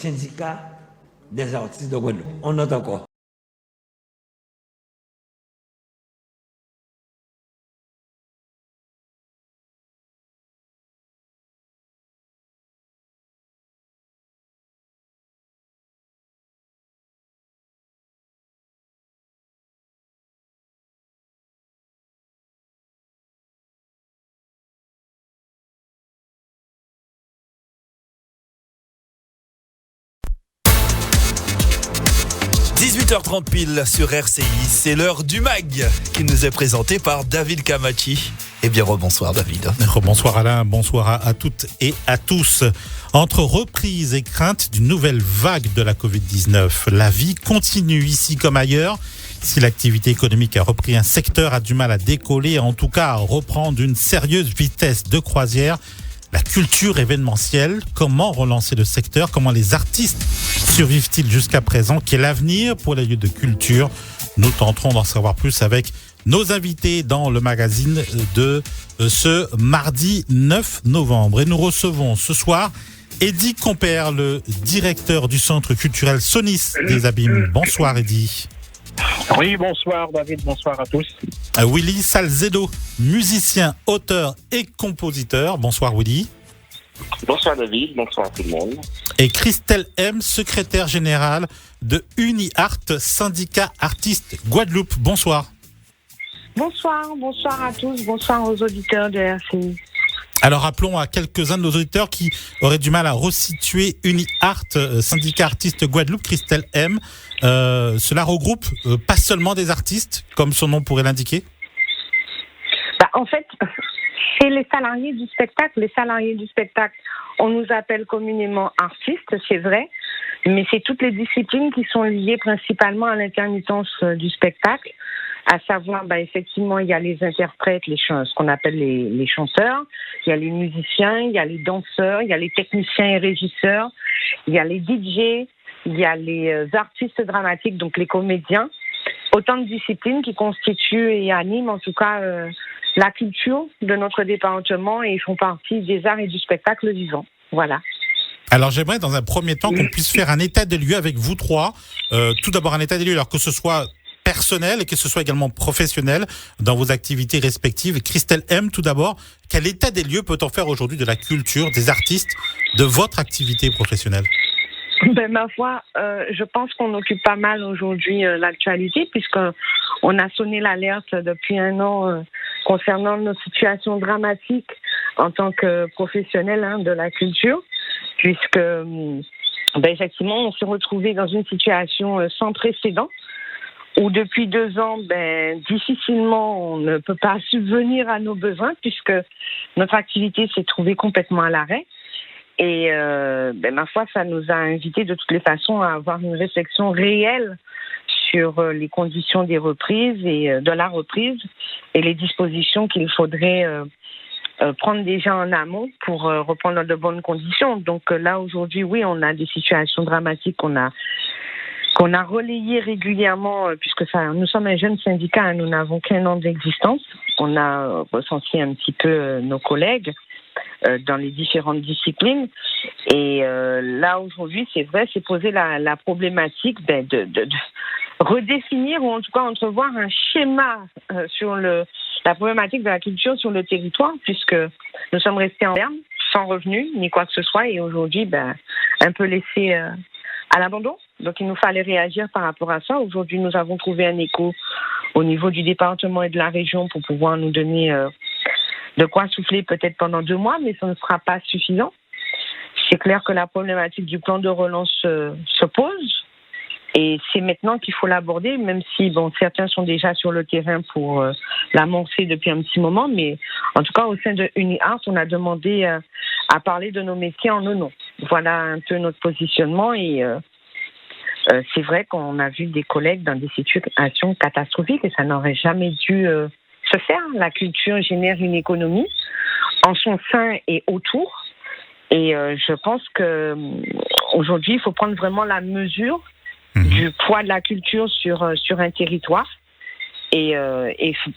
syndicat des artistes de Guadeloupe. On note encore. – 18h30 pile sur RCI, c'est l'heure du MAG qui nous est présenté par David Camachi. Eh bien, rebonsoir David. Rebonsoir Alain, bonsoir à toutes et à tous. Entre reprise et crainte d'une nouvelle vague de la Covid-19, la vie continue ici comme ailleurs. Si l'activité économique a repris, un secteur a du mal à décoller, en tout cas à reprendre une sérieuse vitesse de croisière. La culture événementielle, comment relancer le secteur? Comment les artistes survivent-ils jusqu'à présent? Quel avenir pour les lieux de culture? Nous tenterons d'en savoir plus avec nos invités dans le magazine de ce mardi 9 novembre. Et nous recevons ce soir Eddy Compère, le directeur du Centre culturel Sonis des Abîmes. Bonsoir Eddy. Oui, bonsoir David, bonsoir à tous. Willy Salzedo, musicien, auteur et compositeur. Bonsoir Willy. Bonsoir David, bonsoir à tout le monde. Et Christelle M, secrétaire générale de UniArt, syndicat artistes Guadeloupe. Bonsoir. Bonsoir à tous, bonsoir aux auditeurs de RCI. Alors rappelons à quelques-uns de nos auditeurs qui auraient du mal à resituer UniArt, syndicat artiste Guadeloupe. Christelle M, cela regroupe pas seulement des artistes, comme son nom pourrait l'indiquer? En fait, c'est les salariés du spectacle. Les salariés du spectacle, on nous appelle communément artistes, c'est vrai, mais c'est toutes les disciplines qui sont liées principalement à l'intermittence du spectacle. À savoir, effectivement, il y a les interprètes, ce qu'on appelle les chanteurs, il y a les musiciens, il y a les danseurs, il y a les techniciens et régisseurs, il y a les DJ, il y a les artistes dramatiques, donc les comédiens. Autant de disciplines qui constituent et animent en tout cas la culture de notre département et font partie des arts et du spectacle vivant. Voilà. Alors j'aimerais dans un premier temps qu'on puisse faire un état des lieux avec vous trois. Tout d'abord un état des lieux, alors que ce soit personnel et que ce soit également professionnel dans vos activités respectives. Christelle M, tout d'abord, quel état des lieux peut-on faire aujourd'hui de la culture, des artistes, de votre activité professionnelle? Ma foi, je pense qu'on occupe pas mal aujourd'hui l'actualité puisqu'on a sonné l'alerte depuis 1 an concernant nos situations dramatiques en tant que professionnels de la culture puisque effectivement on s'est retrouvé dans une situation sans précédent où depuis 2 ans, difficilement on ne peut pas subvenir à nos besoins puisque notre activité s'est trouvée complètement à l'arrêt. Et ma foi, ça nous a invités de toutes les façons à avoir une réflexion réelle sur les conditions des reprises et de la reprise et les dispositions qu'il faudrait prendre déjà en amont pour reprendre dans de bonnes conditions. Donc là, aujourd'hui, oui, on a des situations dramatiques qu'on a relayées régulièrement puisque nous sommes un jeune syndicat, nous n'avons qu'1 an d'existence. On a recensé un petit peu nos collègues dans les différentes disciplines. Et là, aujourd'hui, c'est vrai, c'est poser la problématique de redéfinir ou en tout cas entrevoir un schéma sur la problématique de la culture sur le territoire, puisque nous sommes restés en berne, sans revenus, ni quoi que ce soit, et aujourd'hui, un peu laissés à l'abandon. Donc, il nous fallait réagir par rapport à ça. Aujourd'hui, nous avons trouvé un écho au niveau du département et de la région pour pouvoir nous donner de quoi souffler peut-être pendant 2 mois, mais ça ne sera pas suffisant. C'est clair que la problématique du plan de relance se pose et c'est maintenant qu'il faut l'aborder, même si certains sont déjà sur le terrain pour l'amorcer depuis un petit moment, mais en tout cas au sein de UniArt, on a demandé à parler de nos métiers en nos noms. Voilà un peu notre positionnement et c'est vrai qu'on a vu des collègues dans des situations catastrophiques et ça n'aurait jamais dû se faire. La culture génère une économie en son sein et autour. Et je pense qu'aujourd'hui, il faut prendre vraiment la mesure du poids de la culture sur un territoire et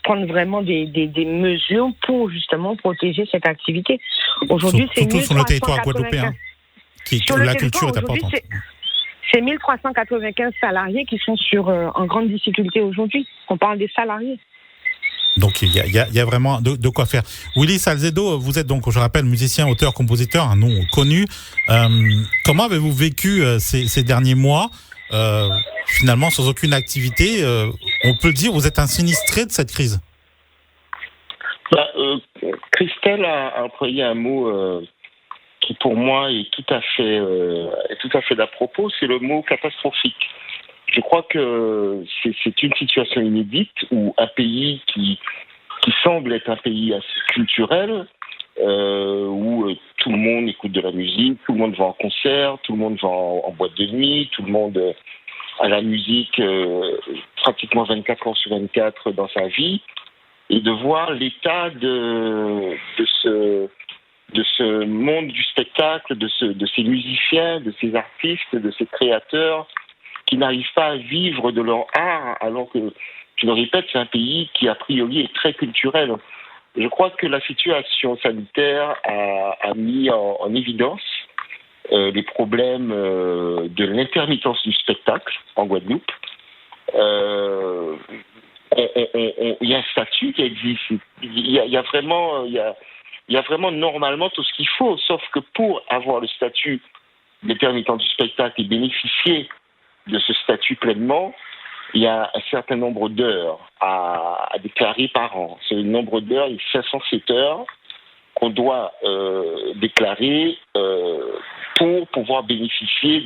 prendre vraiment des mesures pour justement protéger cette activité. Aujourd'hui, c'est surtout sur le territoire guadeloupéen. Sur le la territoire, culture est aujourd'hui, importante. c'est 1395 salariés qui sont en grande difficulté aujourd'hui. On parle des salariés. Donc il y a vraiment de quoi faire. Willy Salcedo, vous êtes donc, je rappelle, musicien, auteur, compositeur, un nom connu. Comment avez-vous vécu ces derniers mois, finalement sans aucune activité? On peut le dire, vous êtes un sinistré de cette crise. Christelle a employé un mot qui pour moi est tout à fait d'à propos, c'est le mot catastrophique. Je crois que c'est une situation inédite où un pays qui semble être un pays assez culturel, où tout le monde écoute de la musique, tout le monde va en concert, tout le monde va en boîte de nuit, tout le monde a la musique pratiquement 24 heures sur 24 dans sa vie, et de voir l'état de ce monde du spectacle, de ces musiciens, de ces artistes, de ces créateurs qui n'arrivent pas à vivre de leur art, alors que, je le répète, c'est un pays qui, a priori, est très culturel. Je crois que la situation sanitaire a mis en évidence les problèmes de l'intermittence du spectacle en Guadeloupe. Il y a un statut qui existe. Il y a vraiment normalement tout ce qu'il faut, sauf que pour avoir le statut d'intermittent du spectacle et bénéficier de ce statut pleinement, il y a un certain nombre d'heures à déclarer par an. Ce nombre d'heures, il est 507 heures qu'on doit déclarer pour pouvoir bénéficier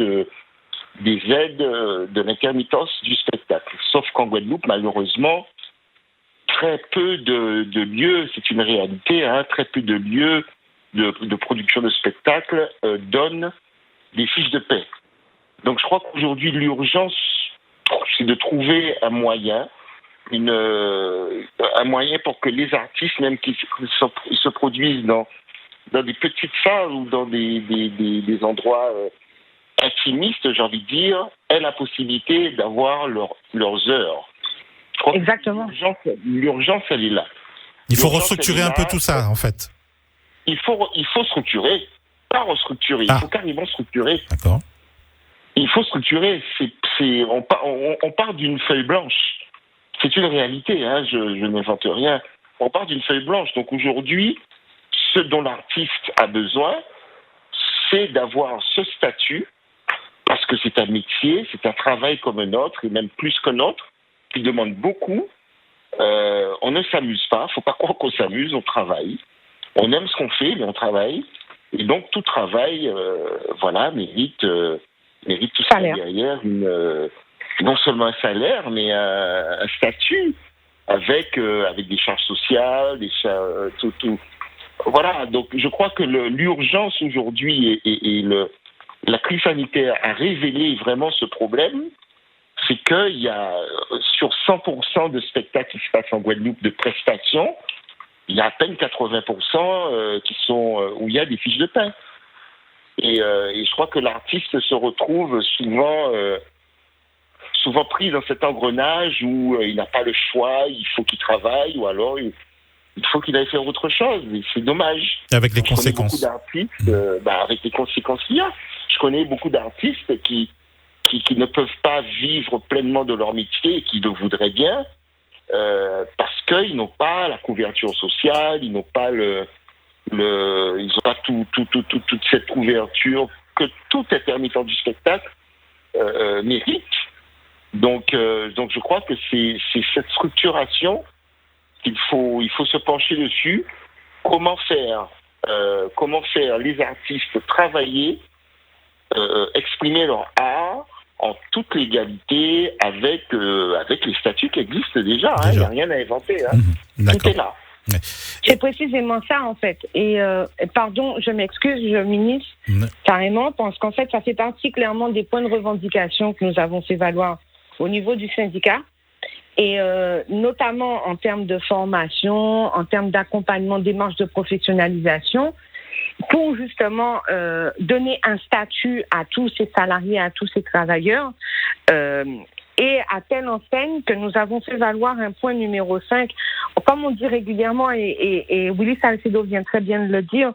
des aides de l'intermittence du spectacle. Sauf qu'en Guadeloupe, malheureusement, très peu de lieux, c'est une réalité, très peu de lieux de production de spectacles donnent des fiches de paie. Donc je crois qu'aujourd'hui, l'urgence, c'est de trouver un moyen pour que les artistes, même qui se produisent dans des petites salles ou dans des endroits intimistes, j'ai envie de dire, aient la possibilité d'avoir leurs heures. Je crois Exactement. Que l'urgence, elle est là. Il faut restructurer un peu tout ça, en fait. Il faut structurer, pas restructurer, il faut carrément structurer. D'accord. Il faut structurer. On part d'une feuille blanche. C'est une réalité, je n'invente rien. On part d'une feuille blanche. Donc aujourd'hui, ce dont l'artiste a besoin, c'est d'avoir ce statut, parce que c'est un métier, c'est un travail comme un autre, et même plus qu'un autre, qui demande beaucoup. On ne s'amuse pas, il ne faut pas croire qu'on s'amuse, on travaille. On aime ce qu'on fait, mais on travaille. Et donc tout travail, mérite tout ça derrière non seulement un salaire, mais un statut avec des charges sociales, tout. Voilà, donc je crois que l'urgence aujourd'hui et la crise sanitaire a révélé vraiment ce problème, c'est qu'il y a sur 100% de spectacles qui se passent en Guadeloupe de prestations, il y a à peine 80% qui sont où il y a des fiches de paie. Et je crois que l'artiste se retrouve souvent pris dans cet engrenage où il n'a pas le choix, il faut qu'il travaille, ou alors il faut qu'il aille faire autre chose. Et c'est dommage. Avec les conséquences. Je connais beaucoup d'artistes, avec les conséquences qu'il y a. Je connais beaucoup d'artistes qui ne peuvent pas vivre pleinement de leur métier et qui le voudraient bien, parce qu'ils n'ont pas la couverture sociale, ils n'ont pas ils n'ont pas toute cette couverture que tout intermittent du spectacle mérite. Donc je crois que c'est cette structuration qu'il faut se pencher dessus. Comment faire les artistes travailler, exprimer leur art en toute légalité avec les statuts qui existent déjà. Il n'y a rien à inventer. Tout est là. Ouais. C'est précisément ça, en fait. Et pardon, je m'excuse, je m'initie carrément, parce qu'en fait, ça fait partie clairement des points de revendication que nous avons fait valoir au niveau du syndicat. Et notamment en termes de formation, en termes d'accompagnement, démarche de professionnalisation, pour justement donner un statut à tous ces salariés, à tous ces travailleurs, et à telle enseigne que nous avons fait valoir un point numéro 5. Comme on dit régulièrement, et Willy Salcedo vient très bien de le dire,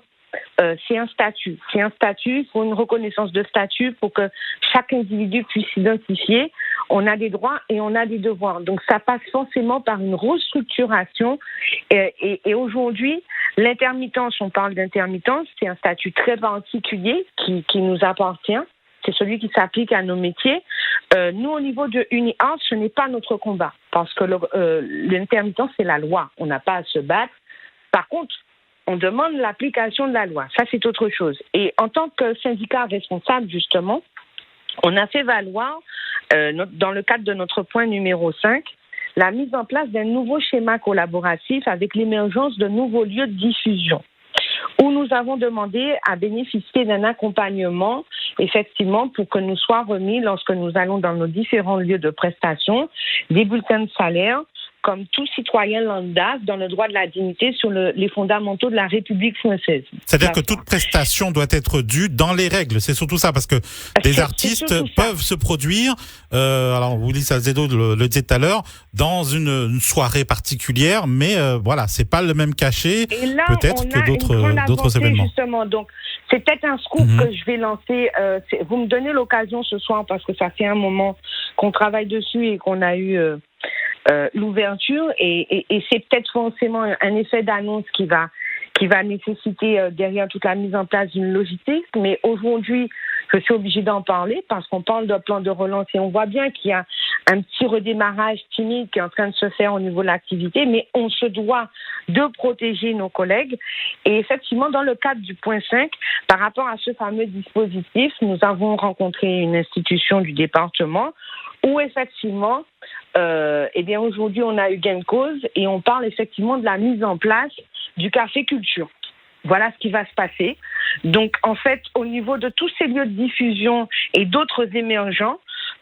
c'est un statut. C'est un statut, il faut une reconnaissance de statut pour que chaque individu puisse s'identifier. On a des droits et on a des devoirs. Donc ça passe forcément par une restructuration. Et aujourd'hui, l'intermittence, on parle d'intermittence, c'est un statut très particulier qui nous appartient. C'est celui qui s'applique à nos métiers. Nous, au niveau de UniArt, ce n'est pas notre combat parce que l'intermittence, c'est la loi. On n'a pas à se battre. Par contre, on demande l'application de la loi. Ça, c'est autre chose. Et en tant que syndicat responsable, justement, on a fait valoir, dans le cadre de notre point numéro 5, la mise en place d'un nouveau schéma collaboratif avec l'émergence de nouveaux lieux de diffusion, où nous avons demandé à bénéficier d'un accompagnement, effectivement, pour que nous soient remis, lorsque nous allons dans nos différents lieux de prestation, des bulletins de salaire, comme tout citoyen lambda, dans le droit de la dignité sur les fondamentaux de la République française. C'est-à-dire que toute prestation doit être due dans les règles. C'est surtout ça, parce que des artistes peuvent se produire, alors Willy Salcedo le disait tout à l'heure, dans une soirée particulière, mais voilà, c'est pas le même cachet peut-être que d'autres événements. Justement, donc c'est peut-être un scoop que je vais lancer. Vous me donnez l'occasion ce soir, parce que ça fait un moment qu'on travaille dessus et qu'on a eu l'ouverture, et c'est peut-être forcément un effet d'annonce qui va nécessiter derrière toute la mise en place d'une logistique. Mais aujourd'hui, je suis obligée d'en parler parce qu'on parle d'un plan de relance et on voit bien qu'il y a un petit redémarrage timide qui est en train de se faire au niveau de l'activité, mais on se doit de protéger nos collègues. Et effectivement, dans le cadre du point 5, par rapport à ce fameux dispositif, nous avons rencontré une institution du département où effectivement, aujourd'hui, on a eu gain de cause et on parle effectivement de la mise en place du café culture. Voilà ce qui va se passer. Donc, en fait, au niveau de tous ces lieux de diffusion et d'autres émergents,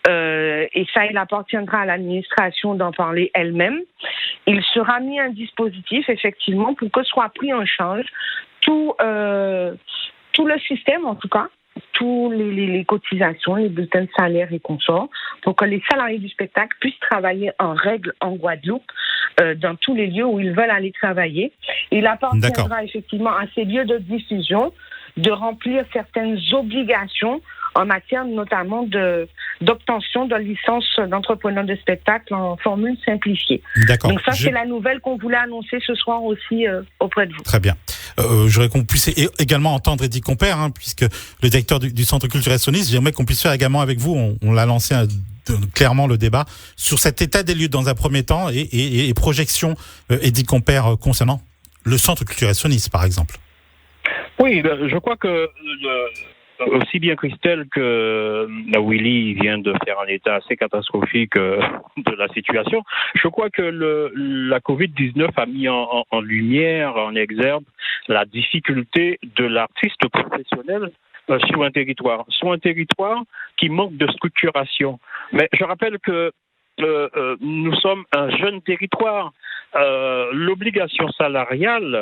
et ça, il appartiendra à l'administration d'en parler elle-même, il sera mis un dispositif, effectivement, pour que soit pris en charge tout le système, en tout cas, tous les cotisations, les bulletins de salaire et consorts, pour que les salariés du spectacle puissent travailler en règle en Guadeloupe, dans tous les lieux où ils veulent aller travailler. Il appartiendra effectivement à ces lieux de diffusion de remplir certaines obligations en matière notamment d'obtention de licence d'entrepreneur de spectacle en formule simplifiée. D'accord. Donc ça, c'est la nouvelle qu'on voulait annoncer ce soir aussi auprès de vous. Très bien. J'aurais qu'on puisse également entendre Eddy Compère, puisque le directeur du Centre culturel sioniste, j'aimerais qu'on puisse faire également avec vous, on l'a lancé clairement le débat, sur cet état des lieux dans un premier temps et projection, Eddy Compère, concernant le Centre culturel sioniste, par exemple. Oui, je crois que aussi bien Christelle que Willy vient de faire un état assez catastrophique de la situation. Je crois que la Covid-19 a mis en lumière, en exergue, la difficulté de l'artiste professionnel sur un territoire qui manque de structuration. Mais je rappelle que nous sommes un jeune territoire. L'obligation salariale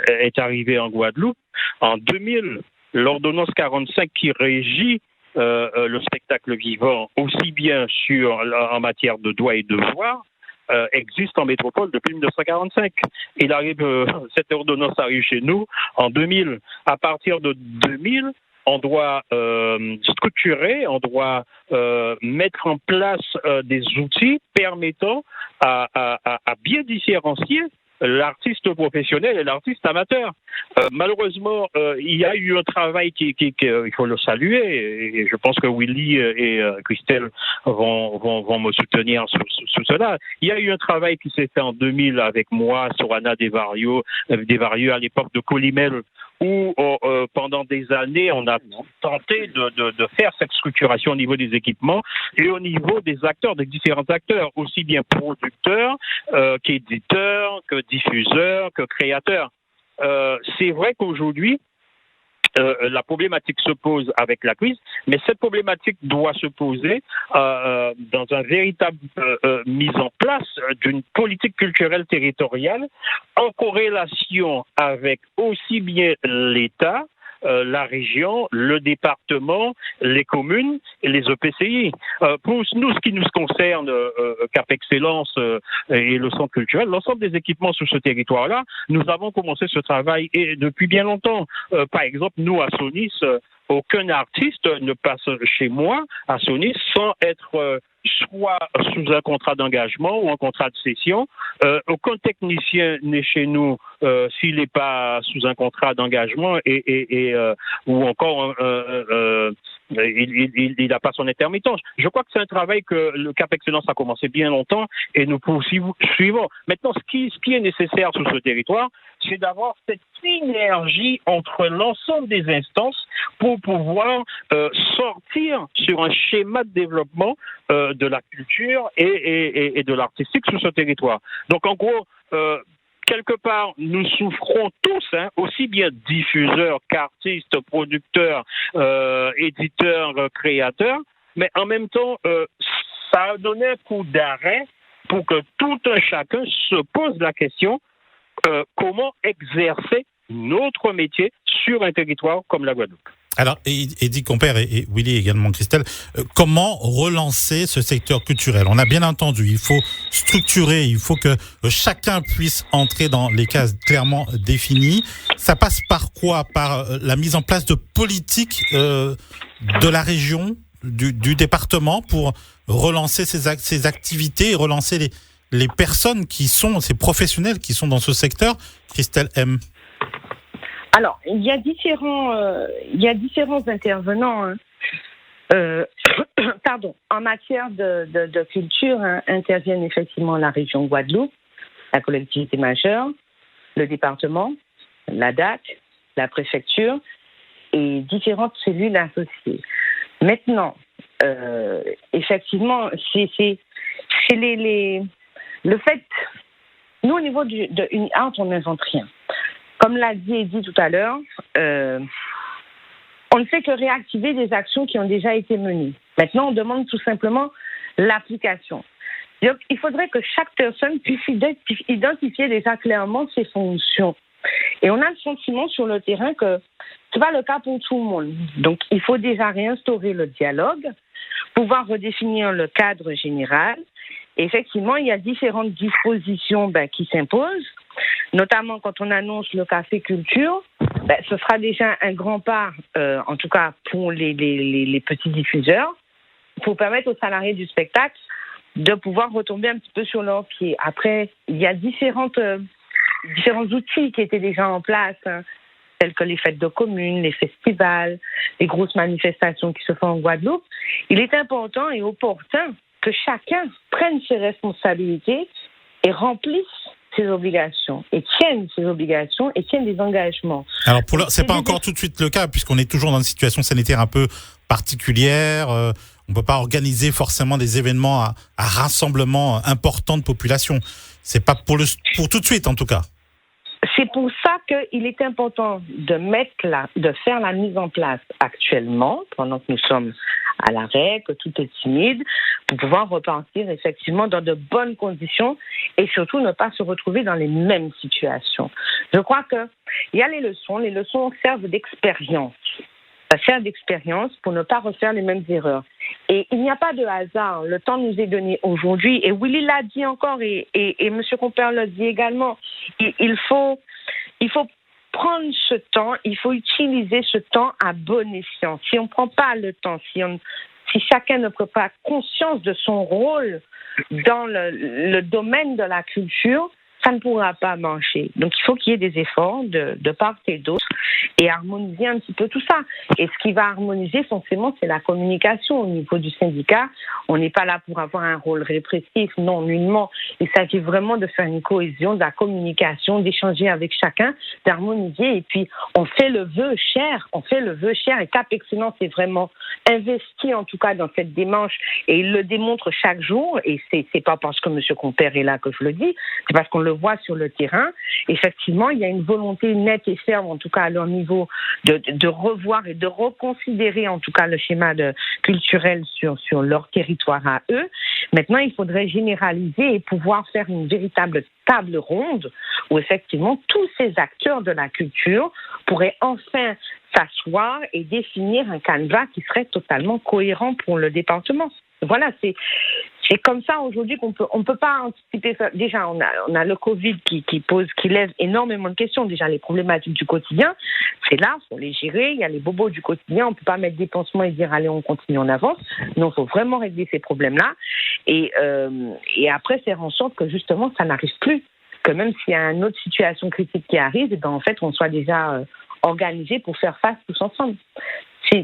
est arrivée en Guadeloupe en 2000. L'ordonnance 45 qui régit le spectacle vivant, aussi bien en matière de droits et devoirs, existe en métropole depuis 1945. Cette ordonnance arrive chez nous en 2000. À partir de 2000, on doit structurer, on doit mettre en place des outils permettant à bien différencier l'artiste professionnel et l'artiste amateur. Malheureusement, il y a eu un travail il faut le saluer, et je pense que Willy et Christelle vont me soutenir sur cela. Il y a eu un travail qui s'est fait en 2000 avec moi, Sorana Desvarieux à l'époque de Colimel, où pendant des années, on a tenté de faire cette structuration au niveau des équipements et au niveau des acteurs, des différents acteurs, aussi bien producteurs qu'éditeurs, que diffuseurs, que créateurs. C'est vrai qu'aujourd'hui, la problématique se pose avec la crise, mais cette problématique doit se poser dans un véritable mise en place d'une politique culturelle territoriale en corrélation avec aussi bien l'État, la région, le département, les communes et les EPCI. Pour nous, ce qui nous concerne, Cap Excellence et le centre culturel, l'ensemble des équipements sur ce territoire-là, nous avons commencé ce travail et depuis bien longtemps. Par exemple, nous, à Sonis, aucun artiste ne passe chez moi, à Sonis, sans être soit sous un contrat d'engagement ou un contrat de cession. Aucun technicien n'est chez nous s'il n'est pas sous un contrat d'engagement ou encore il n'a pas son intermittence. Je crois que c'est un travail que le Cap Excellence a commencé bien longtemps et nous poursuivons. Maintenant, ce qui est nécessaire sur ce territoire, c'est d'avoir cette synergie entre l'ensemble des instances pour pouvoir sortir sur un schéma de développement de la culture et de l'artistique sur ce territoire. Donc, en gros, quelque part, nous souffrons tous, aussi bien diffuseurs qu'artistes, producteurs, éditeurs, créateurs, mais en même temps, ça a donné un coup d'arrêt pour que tout un chacun se pose la question comment exercer notre métier sur un territoire comme la Guadeloupe. Alors, Eddy Compère et Willy également, Christelle, comment relancer ce secteur culturel? On a bien entendu, il faut structurer, il faut que chacun puisse entrer dans les cases clairement définies. Ça passe par quoi? Par la mise en place de politiques de la région, du département pour relancer ces activités et relancer les personnes qui sont, ces professionnels qui sont dans ce secteur. Christelle M. Alors, il y a différents intervenants. En matière de culture, interviennent effectivement la région Guadeloupe, la collectivité majeure, le département, la DAC, la préfecture et différentes cellules associées. Maintenant, effectivement, c'est le fait. Nous, au niveau de UniArt, on n'invente rien. Comme l'a dit Eddy tout à l'heure, on ne fait que réactiver des actions qui ont déjà été menées. Maintenant, on demande tout simplement l'application. Donc, il faudrait que chaque personne puisse identifier déjà clairement ses fonctions. Et on a le sentiment sur le terrain que ce n'est pas le cas pour tout le monde. Donc, il faut déjà réinstaurer le dialogue, pouvoir redéfinir le cadre général. Et effectivement, il y a différentes dispositions qui s'imposent. Notamment quand on annonce le café culture, ce sera déjà un grand pas, en tout cas pour les petits diffuseurs, pour permettre aux salariés du spectacle de pouvoir retomber un petit peu sur leurs pieds. Après, il y a différents outils qui étaient déjà en place, tels que les fêtes de communes, les festivals, les grosses manifestations qui se font en Guadeloupe. Il est important et opportun que chacun prenne ses responsabilités et remplisse ses obligations et tiennent ses obligations et tiennent des engagements. Alors c'est pas encore tout de suite le cas puisqu'on est toujours dans une situation sanitaire un peu particulière. On peut pas organiser forcément des événements à rassemblement important de population. C'est pas pour tout de suite en tout cas. C'est pour ça qu'il est important de faire la mise en place actuellement, pendant que nous sommes à l'arrêt, que tout est timide, pour pouvoir repartir effectivement dans de bonnes conditions et surtout ne pas se retrouver dans les mêmes situations. Je crois qu'il y a les leçons servent d'expérience. Ça sert d'expérience pour ne pas refaire les mêmes erreurs. Et il n'y a pas de hasard. Le temps nous est donné aujourd'hui. Et Willy l'a dit encore et M. Compère l'a dit également. Il faut prendre ce temps, il faut utiliser ce temps à bon escient. Si on ne prend pas le temps, si chacun ne prend pas conscience de son rôle dans le domaine de la culture, ça ne pourra pas marcher. Donc, il faut qu'il y ait des efforts de part et d'autre et harmoniser un petit peu tout ça. Et ce qui va harmoniser, forcément, c'est la communication au niveau du syndicat. On n'est pas là pour avoir un rôle répressif, non, nullement. Il s'agit vraiment de faire une cohésion, de la communication, d'échanger avec chacun, d'harmoniser. Et puis, on fait le vœu cher. Et Cap Excellence est vraiment investi, en tout cas, dans cette démarche. Et il le démontre chaque jour. Et c'est pas parce que M. Compère est là que je le dis. C'est parce qu'on le voit sur le terrain. Effectivement, il y a une volonté nette et ferme, en tout cas à leur niveau, de revoir et de reconsidérer, en tout cas, le schéma culturel sur leur territoire à eux. Maintenant, il faudrait généraliser et pouvoir faire une véritable table ronde où, effectivement, tous ces acteurs de la culture pourraient enfin s'asseoir et définir un canevas qui serait totalement cohérent pour le département. Voilà, c'est comme ça aujourd'hui on peut pas anticiper ça. Déjà, on a le Covid qui lève énormément de questions. Déjà, les problématiques du quotidien, c'est là, faut les gérer. Il y a les bobos du quotidien. On peut pas mettre des pansements et dire allez, on continue, on avance. Non, faut vraiment régler ces problèmes-là. Et après, faire en sorte que justement, ça n'arrive plus. Que même s'il y a une autre situation critique qui arrive, et ben en fait, on soit déjà organisé pour faire face tous ensemble.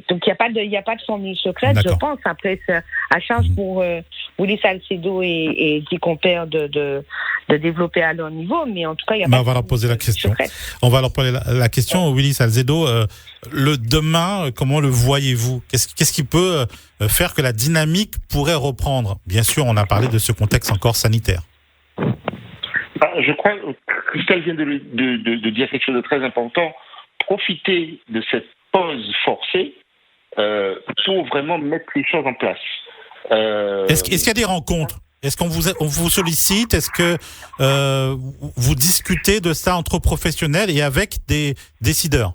Donc, il n'y a pas de formule secrète, je pense. Après, c'est à charge pour Willy Salcedo et Guy Compère de développer à leur niveau. Mais en tout cas, il n'y a pas de leur poser la question. secrète. On va leur poser la question. Willy Salcedo, le demain, comment le voyez-vous ? Qu'est-ce qui peut faire que la dynamique pourrait reprendre ? Bien sûr, on a parlé de ce contexte encore sanitaire. Je crois que Christelle vient de dire quelque chose de très important. Profiter de cette pause forcée pour vraiment mettre les choses en place. Est-ce qu'il y a des rencontres ? Est-ce qu'on vous sollicite ? Est-ce que vous discutez de ça entre professionnels et avec des décideurs ?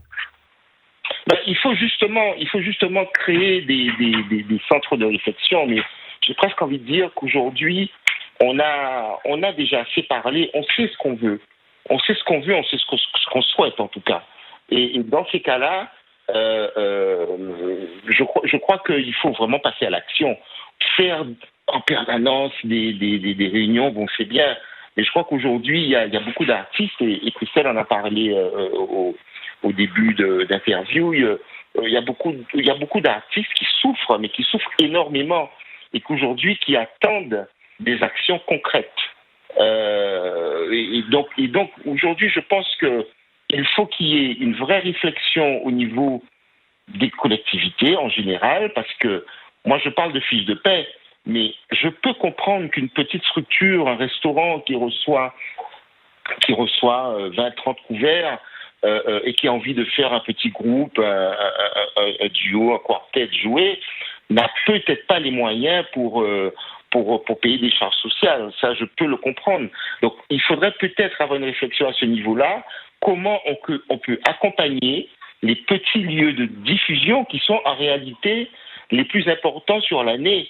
Il faut justement créer des centres de réflexion, mais j'ai presque envie de dire qu'aujourd'hui, on a déjà assez parlé, on sait ce qu'on veut. On sait ce qu'on veut, on sait ce qu'on souhaite en tout cas. Et dans ces cas-là, je crois qu'il faut vraiment passer à l'action. Faire en permanence des réunions, bon, c'est bien. Mais je crois qu'aujourd'hui, il y a beaucoup d'artistes, et Christelle en a parlé au début d'interview, il y a beaucoup d'artistes qui souffrent, mais qui souffrent énormément, et qu'aujourd'hui, qui attendent des actions concrètes. Et donc, aujourd'hui, je pense qu'il faut qu'il y ait une vraie réflexion au niveau des collectivités en général, parce que moi, je parle de fiches de paie, mais je peux comprendre qu'une petite structure, un restaurant qui reçoit 20-30 couverts et qui a envie de faire un petit groupe, un duo, un quartet joué, n'a peut-être pas les moyens pour payer des charges sociales. Ça, je peux le comprendre. Donc, il faudrait peut-être avoir une réflexion à ce niveau-là. Comment on peut accompagner les petits lieux de diffusion qui sont en réalité les plus importants sur l'année.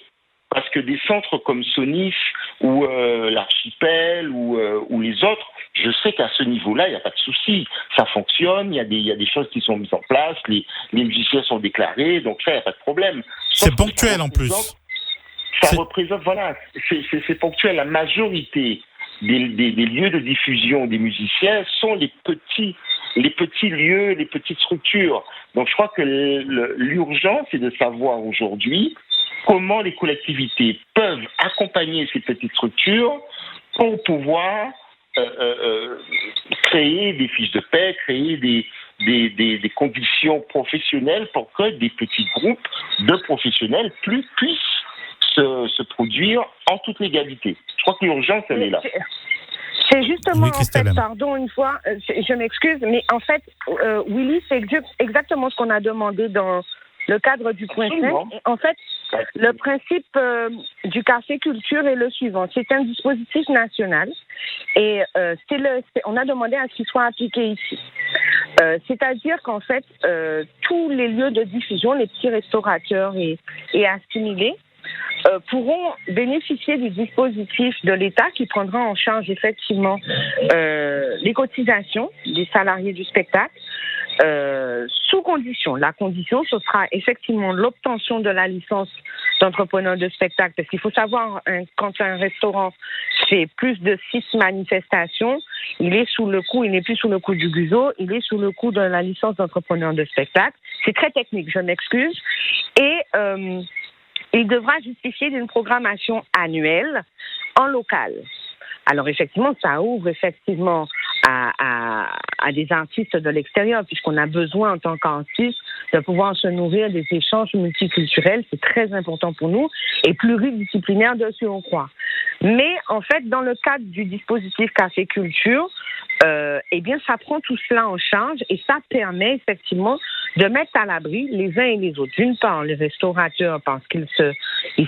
Parce que des centres comme Sonif ou l'Archipel ou les autres, je sais qu'à ce niveau-là, il n'y a pas de souci. Ça fonctionne, il y a des choses qui sont mises en place, les musiciens sont déclarés, donc ça, il n'y a pas de problème. C'est ponctuel en plus. Ça représente, voilà, c'est ponctuel. La majorité des lieux de diffusion des musiciens sont les petits lieux, les petites structures. Donc je crois que l'urgence est de savoir aujourd'hui comment les collectivités peuvent accompagner ces petites structures pour pouvoir créer des fiches de paie, créer des conditions professionnelles pour que des petits groupes de professionnels puissent se produire en toute légalité. Je crois que l'urgence, elle est là. C'est justement, oui, en fait, pardon une fois, je m'excuse, mais en fait, Willy, c'est exactement ce qu'on a demandé dans le cadre du point 5. Et en fait, le principe du Café Culture est le suivant. C'est un dispositif national et on a demandé à ce qu'il soit appliqué ici. C'est-à-dire qu'en fait, tous les lieux de diffusion, les petits restaurateurs et assimilés, pourront bénéficier du dispositif de l'État qui prendra en charge effectivement les cotisations des salariés du spectacle sous condition. La condition, ce sera effectivement l'obtention de la licence d'entrepreneur de spectacle. Parce qu'il faut savoir, quand un restaurant fait plus de 6 manifestations, il n'est plus sous le coup du GUSO, il est sous le coup de la licence d'entrepreneur de spectacle. C'est très technique, je m'excuse. Et il devra justifier d'une programmation annuelle en local. Alors effectivement, ça ouvre effectivement à des artistes de l'extérieur, puisqu'on a besoin en tant qu'artiste de pouvoir se nourrir des échanges multiculturels. C'est très important pour nous et pluridisciplinaire de surcroît. Mais en fait, dans le cadre du dispositif Café Culture, eh bien, ça prend tout cela en charge et ça permet effectivement de mettre à l'abri les uns et les autres. D'une part, les restaurateurs parce qu'ils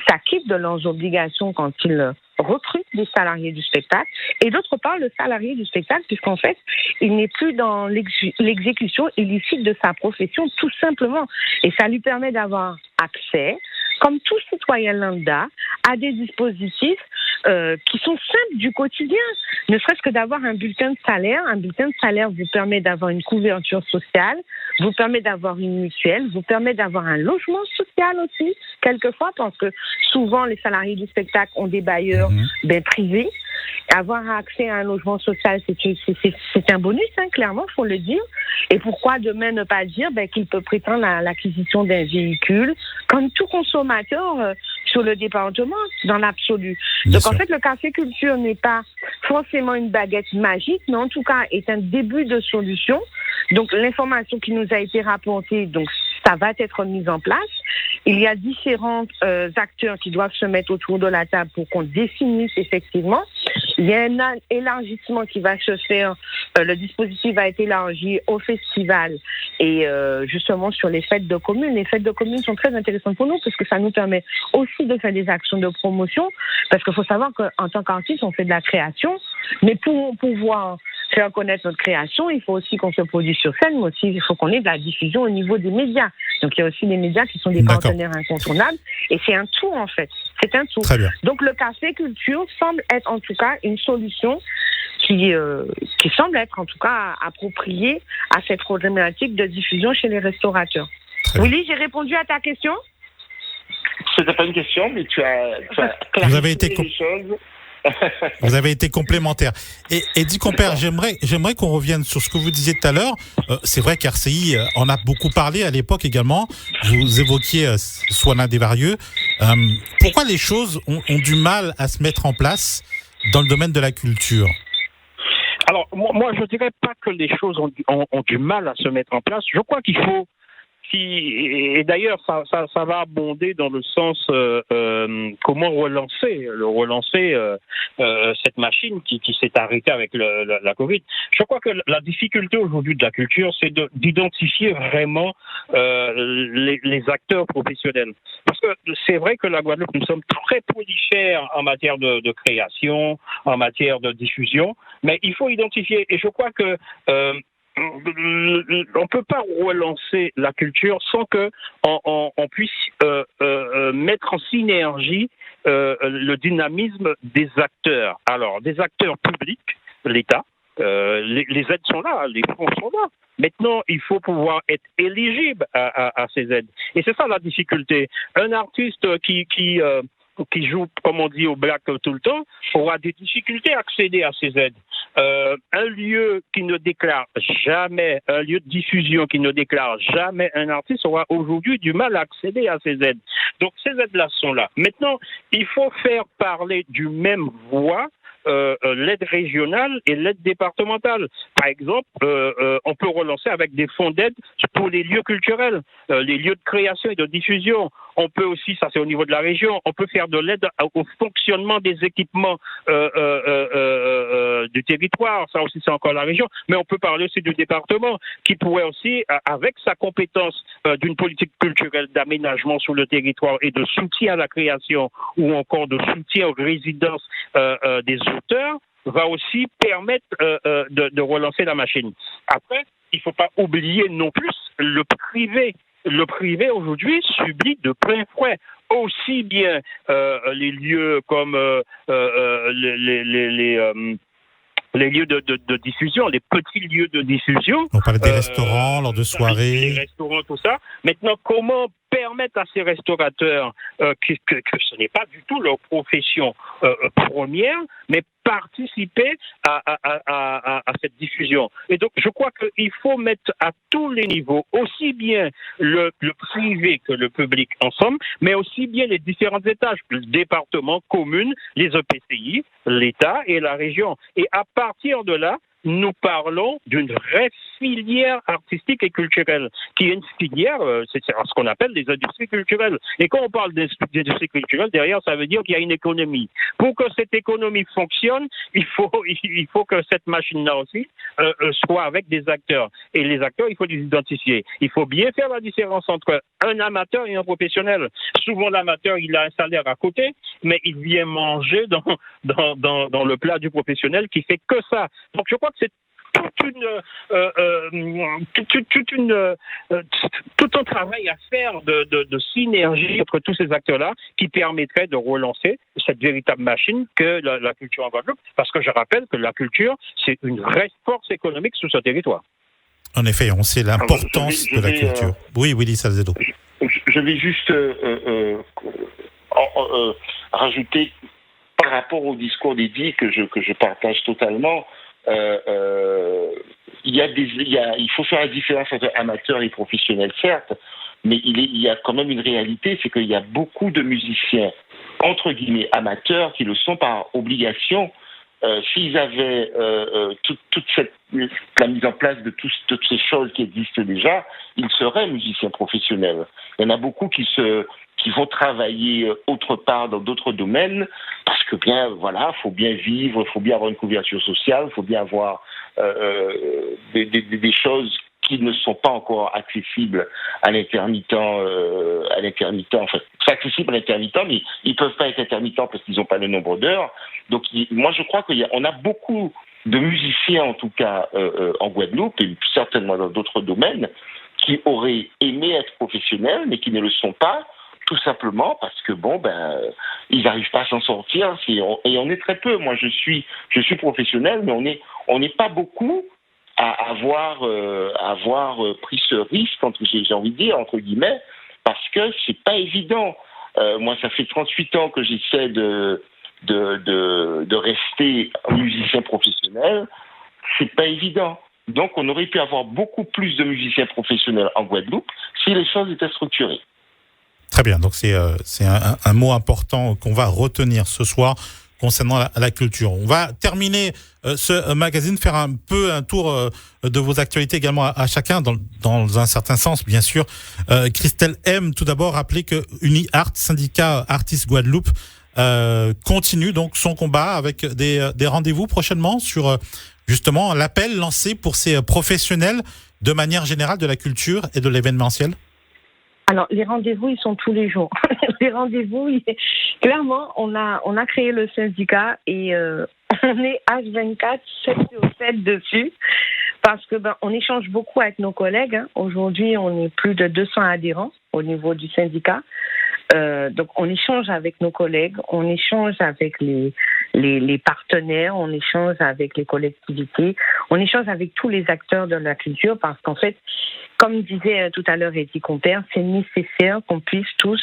s'acquittent de leurs obligations quand ils recrutent des salariés du spectacle, et d'autre part, le salarié du spectacle, puisqu'en fait, il n'est plus dans l'exécution illicite de sa profession, tout simplement. Et ça lui permet d'avoir accès, comme tout citoyen lambda, à des dispositifs qui sont simples du quotidien. Ne serait-ce que d'avoir un bulletin de salaire. Un bulletin de salaire vous permet d'avoir une couverture sociale, vous permet d'avoir une mutuelle, vous permet d'avoir un logement social aussi, quelquefois, parce que souvent les salariés du spectacle ont des bailleurs privés. Avoir accès à un logement social, c'est un bonus, clairement, il faut le dire. Et pourquoi demain ne pas dire qu'il peut prétendre à l'acquisition d'un véhicule, comme tout consommateur sur le département, dans l'absolu. Donc en fait, le café culture n'est pas forcément une baguette magique, mais en tout cas est un début de solution. Donc l'information qui nous a été rapportée, donc ça va être mis en place. Il y a différents acteurs qui doivent se mettre autour de la table pour qu'on définisse effectivement. Il y a un élargissement qui va se faire. Le dispositif va être élargi au festival et justement sur les fêtes de communes. Les fêtes de communes sont très intéressantes pour nous parce que ça nous permet aussi de faire des actions de promotion. Parce qu'il faut savoir qu'en tant qu'artiste, on fait de la création, mais pour pouvoir faire connaître notre création, il faut aussi qu'on se produise sur scène, mais aussi il faut qu'on ait de la diffusion au niveau des médias. Donc il y a aussi les médias qui sont des partenaires incontournables, et c'est un tout en fait. C'est un tout. Très bien. Donc le café culture semble être en tout cas une solution qui semble être en tout cas appropriée à cette problématique de diffusion chez les restaurateurs. Willy, j'ai répondu à ta question? C'était pas une question, mais tu as Vous avez été les choses. Vous avez été complémentaire. Et dit compère, j'aimerais qu'on revienne sur ce que vous disiez tout à l'heure. C'est vrai qu'RCI en a beaucoup parlé à l'époque également. Vous évoquiez Swanin Desvarieux. Pourquoi les choses ont du mal à se mettre en place dans le domaine de la culture? Alors, moi, je ne dirais pas que les choses ont du mal à se mettre en place. Je crois qu'il faut... Et d'ailleurs, ça va abonder dans le sens comment relancer cette machine qui s'est arrêtée avec la Covid. Je crois que la difficulté aujourd'hui de la culture, c'est d'identifier vraiment les acteurs professionnels. Parce que c'est vrai que la Guadeloupe, nous sommes très prolifères en matière de création, en matière de diffusion, mais il faut identifier. Et je crois que on ne peut pas relancer la culture sans que on puisse mettre en synergie le dynamisme des acteurs. Alors, des acteurs publics, l'État, les aides sont là, les fonds sont là. Maintenant, il faut pouvoir être éligible à ces aides. Et c'est ça la difficulté. Un artiste qui joue, comme on dit, au black tout le temps, aura des difficultés à accéder à ces aides. Un lieu qui ne déclare jamais, un lieu de diffusion qui ne déclare jamais un artiste aura aujourd'hui du mal à accéder à ces aides. Donc ces aides-là sont là. Maintenant, il faut faire parler du même voix l'aide régionale et l'aide départementale. Par exemple, on peut relancer avec des fonds d'aide pour les lieux culturels, les lieux de création et de diffusion. On peut aussi, ça c'est au niveau de la région, on peut faire de l'aide au fonctionnement des équipements du territoire, ça aussi c'est encore la région, mais on peut parler aussi du département qui pourrait aussi, avec sa compétence d'une politique culturelle d'aménagement sur le territoire et de soutien à la création ou encore de soutien aux résidences des auteurs, va aussi permettre de relancer la machine. Après, il ne faut pas oublier non plus le privé. Le privé aujourd'hui subit de plein fouet aussi bien les lieux comme les lieux de diffusion, les petits lieux de diffusion. On parle des restaurants lors de soirées. Les restaurants, tout ça. Maintenant, comment permettre à ces restaurateurs que ce n'est pas du tout leur profession première, mais participer à cette diffusion. Et donc, je crois qu'il faut mettre à tous les niveaux, aussi bien le privé que le public ensemble, mais aussi bien les différents étages, le département, communes, les EPCI, l'État et la région. Et à partir de là, nous parlons d'une vraie filière artistique et culturelle, qui est une filière, c'est ce qu'on appelle des industries culturelles. Et quand on parle d'industrie culturelle, derrière, ça veut dire qu'il y a une économie. Pour que cette économie fonctionne, il faut que cette machine-là aussi soit avec des acteurs. Et les acteurs, il faut les identifier. Il faut bien faire la différence entre un amateur et un professionnel. Souvent, l'amateur, il a un salaire à côté, mais il vient manger dans le plat du professionnel qui fait que ça. Donc, je crois que c'est tout un travail à faire de synergie entre tous ces acteurs-là qui permettrait de relancer cette véritable machine que la culture en Guadeloupe. Parce que je rappelle que la culture, c'est une vraie force économique sur ce territoire. En effet, on sait l'importance de la culture. Oui, Willy Salcedo. Je vais juste rajouter par rapport au discours d'Eddy que je partage totalement. Il faut faire la différence entre amateurs et professionnels, certes, mais il y a quand même une réalité, c'est qu'il y a beaucoup de musiciens entre guillemets amateurs qui le sont par obligation. S'ils avaient la mise en place de toutes ces choses qui existent déjà, ils seraient musiciens professionnels. Il y en a beaucoup qui vont travailler autre part dans d'autres domaines parce que faut bien vivre, faut bien avoir une couverture sociale, faut bien avoir des choses qui ne sont pas encore accessibles à l'intermittent, enfin, c'est accessible à l'intermittent, mais ils peuvent pas être intermittents parce qu'ils n'ont pas le nombre d'heures. Donc, moi, je crois qu'on a beaucoup de musiciens, en tout cas, en Guadeloupe, et certainement dans d'autres domaines, qui auraient aimé être professionnels, mais qui ne le sont pas, tout simplement parce que, ils n'arrivent pas à s'en sortir, et on est très peu. Moi, je suis professionnel, mais on n'est pas beaucoup à avoir pris ce risque, j'ai envie de dire, entre guillemets, parce que c'est pas évident. Moi, ça fait 38 ans que j'essaie de rester musicien professionnel. C'est pas évident. Donc, on aurait pu avoir beaucoup plus de musiciens professionnels en Guadeloupe si les choses étaient structurées. Très bien. Donc, c'est un mot important qu'on va retenir ce soir concernant la culture. On va terminer ce magazine, faire un tour de vos actualités également à chacun, dans un certain sens, bien sûr. Christelle M, tout d'abord, rappeler que UniArt, syndicat Artistes Guadeloupe, continue donc son combat avec des rendez-vous prochainement sur justement l'appel lancé pour ces professionnels de manière générale de la culture et de l'événementiel. Alors, les rendez-vous, ils sont tous les jours. Les rendez-vous, clairement, on a créé le syndicat et on est H24, 7 sur 7 dessus parce que on échange beaucoup avec nos collègues. Aujourd'hui, on est plus de 200 adhérents au niveau du syndicat. Donc, on échange avec nos collègues, on échange avec les partenaires, on échange avec les collectivités, on échange avec tous les acteurs de la culture parce qu'en fait, comme disait tout à l'heure Eddy Compère, c'est nécessaire qu'on puisse tous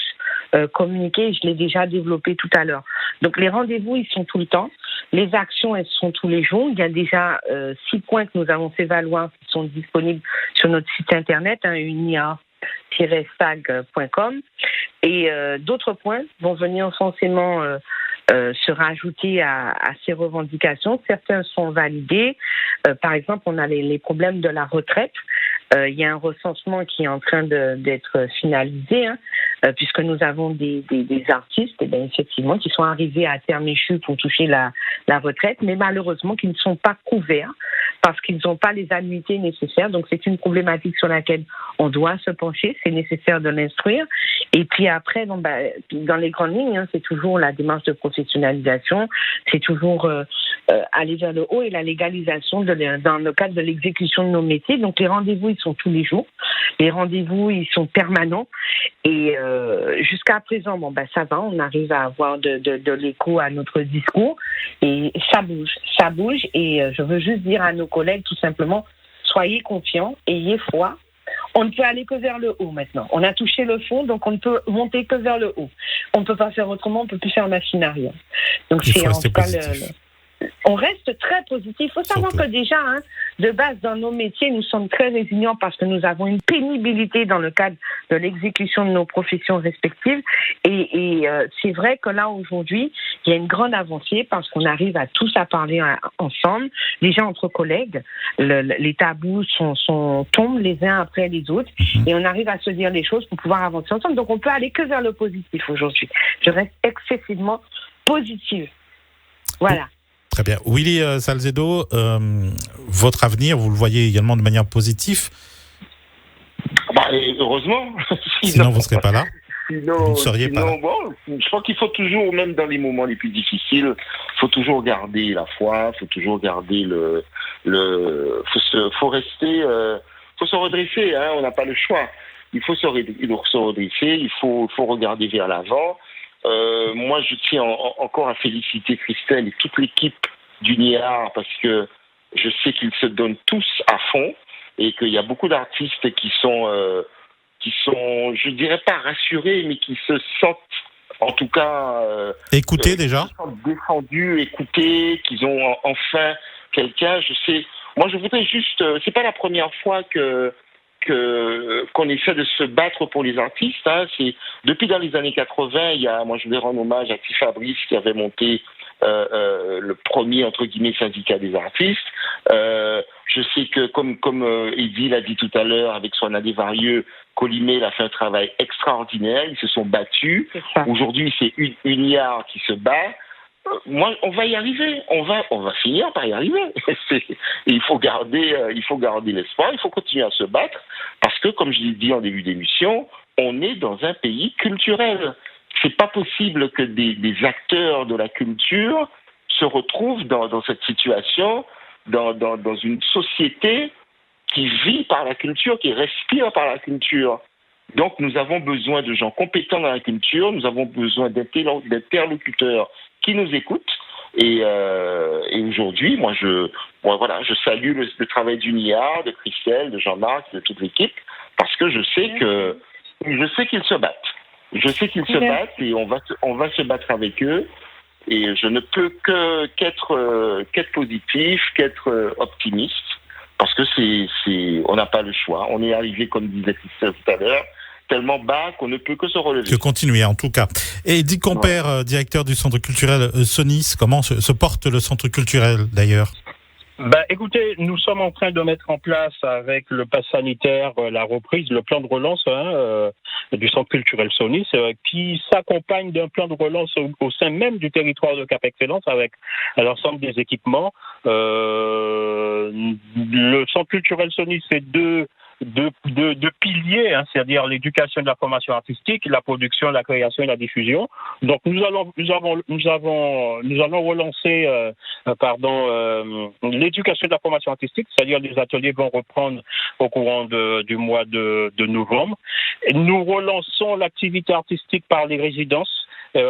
communiquer. Je l'ai déjà développé tout à l'heure. Donc, les rendez-vous, ils sont tout le temps. Les actions, elles sont tous les jours. Il y a déjà 6 points que nous avons fait valoir qui sont disponibles sur notre site internet, unia-sag.com. Et d'autres points vont venir forcément se rajouter à ces revendications. Certains sont validés. Par exemple, on a les problèmes de la retraite. Il y a un recensement qui est en train d'être finalisé, puisque nous avons des artistes, effectivement, qui sont arrivés à terme échu pour toucher la retraite, mais malheureusement qui ne sont pas couverts parce qu'ils n'ont pas les annuités nécessaires. Donc, c'est une problématique sur laquelle on doit se pencher. C'est nécessaire de l'instruire. Et puis après, dans les grandes lignes, c'est toujours la démarche de professionnalisation. C'est toujours aller vers le haut et la légalisation dans le cadre de l'exécution de nos métiers. Donc, les rendez-vous, ils sont tous les jours. Les rendez-vous, ils sont permanents. Et jusqu'à présent, ça va. On arrive à avoir de l'écho à notre discours. Et ça bouge. Et je veux juste dire à nos collègues, tout simplement, soyez confiants, ayez foi. On ne peut aller que vers le haut maintenant. On a touché le fond, donc on ne peut monter que vers le haut. On ne peut pas faire autrement, on ne peut plus faire machine arrière. Donc il faut rester positif. On reste très positif. Il faut savoir que déjà, de base, dans nos métiers, nous sommes très résilients parce que nous avons une pénibilité dans le cadre de l'exécution de nos professions respectives. Et c'est vrai que là, aujourd'hui, il y a une grande avancée parce qu'on arrive à tous à parler ensemble, déjà entre collègues. Les tabous tombent les uns après les autres et on arrive à se dire les choses pour pouvoir avancer ensemble. Donc, on peut aller que vers le positif aujourd'hui. Je reste excessivement positive. Voilà. Très bien. Willy Salzedo, votre avenir, vous le voyez également de manière positive? Heureusement. Sinon, vous ne serez pas là. Vous ne seriez pas là. Bon, je crois qu'il faut toujours, même dans les moments les plus difficiles, il faut toujours garder la foi, il faut toujours garder faut se redresser, hein, on n'a pas le choix. Il faut se redresser, il faut regarder vers l'avant. Moi, je tiens encore à féliciter Christelle et toute l'équipe du NIAR parce que je sais qu'ils se donnent tous à fond et qu'il y a beaucoup d'artistes qui sont, je dirais pas rassurés, mais qui se sentent, en tout cas, écoutés déjà, défendus, écoutés, qu'ils ont enfin quelqu'un. Moi, je voudrais juste, c'est pas la première fois qu'on essaie de se battre pour les artistes. Hein. C'est depuis dans les années 80, moi je voulais rendre hommage à Ti Fabrice qui avait monté le premier entre guillemets syndicat des artistes. Je sais que comme Eddy l'a dit tout à l'heure avec son Adévarieux, Collimet a fait un travail extraordinaire. Ils se sont battus. Aujourd'hui, c'est UNIAR qui se bat. Moi, on va y arriver. On va finir par y arriver. Il faut garder l'espoir. Il faut continuer à se battre parce que, comme je l'ai dit en début d'émission, on est dans un pays culturel. C'est pas possible que des acteurs de la culture se retrouvent dans cette situation, dans une société qui vit par la culture, qui respire par la culture. Donc, nous avons besoin de gens compétents dans la culture. Nous avons besoin d'interlocuteurs qui nous écoutent. Et aujourd'hui, moi, je salue le travail du NIAR, de Christelle, de Jean-Marc, de toute l'équipe, parce que je sais qu'ils se battent. Je sais qu'ils se battent et on va se battre avec eux. Et je ne peux qu'être positif, qu'être optimiste, parce que on n'a pas le choix. On est arrivé, comme disait Christelle tout à l'heure, tellement bas qu'on ne peut que se relever. Que continuer en tout cas. Et Dick Compère, directeur du centre culturel Sonis, comment se porte le centre culturel d'ailleurs? Écoutez, nous sommes en train de mettre en place avec le pass sanitaire la reprise, le plan de relance du centre culturel Sonis, qui s'accompagne d'un plan de relance au sein même du territoire de Cap Excellence avec l'ensemble des équipements. Le centre culturel Sonis, c'est deux piliers, hein, c'est-à-dire l'éducation et la formation artistique, la production, la création et la diffusion. Donc nous allons relancer l'éducation et la formation artistique, c'est-à-dire les ateliers vont reprendre au courant du mois de novembre. Et nous relançons l'activité artistique par les résidences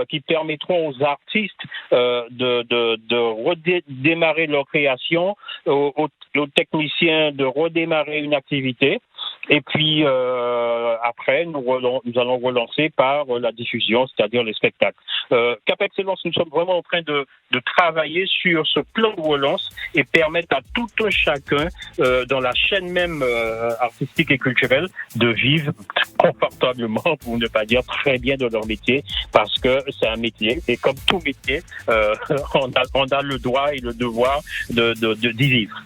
qui permettront aux artistes de redémarrer leur création, aux techniciens de redémarrer une activité. Et puis après, nous allons relancer par la diffusion, c'est-à-dire les spectacles. Cap Excellence, nous sommes vraiment en train de travailler sur ce plan de relance et permettre à tout un chacun dans la chaîne même artistique et culturelle de vivre confortablement, pour ne pas dire très bien de leur métier, parce que c'est un métier et comme tout métier, on a le droit et le devoir d'y vivre.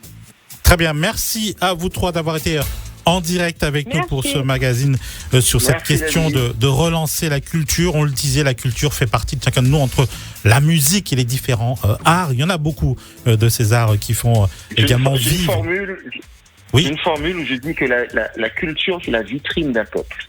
Très bien, merci à vous trois d'avoir été en direct avec nous pour ce magazine sur cette question de relancer la culture. On le disait, la culture fait partie de chacun de nous, entre la musique et les différents arts. Il y en a beaucoup de ces arts qui font également vivre. Une formule où je dis que la culture, c'est la vitrine d'un peuple.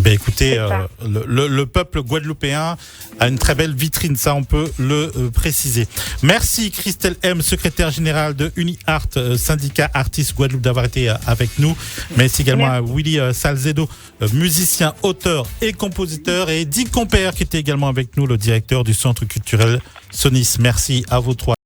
Ben écoutez, le peuple guadeloupéen a une très belle vitrine, ça on peut le préciser. Merci Christelle M, secrétaire générale de UniArt, syndicat artistes Guadeloupe, d'avoir été avec nous. Merci également à Willy Salzedo, musicien, auteur et compositeur, et Dick Compère qui était également avec nous, le directeur du centre culturel Sonis. Merci à vous trois.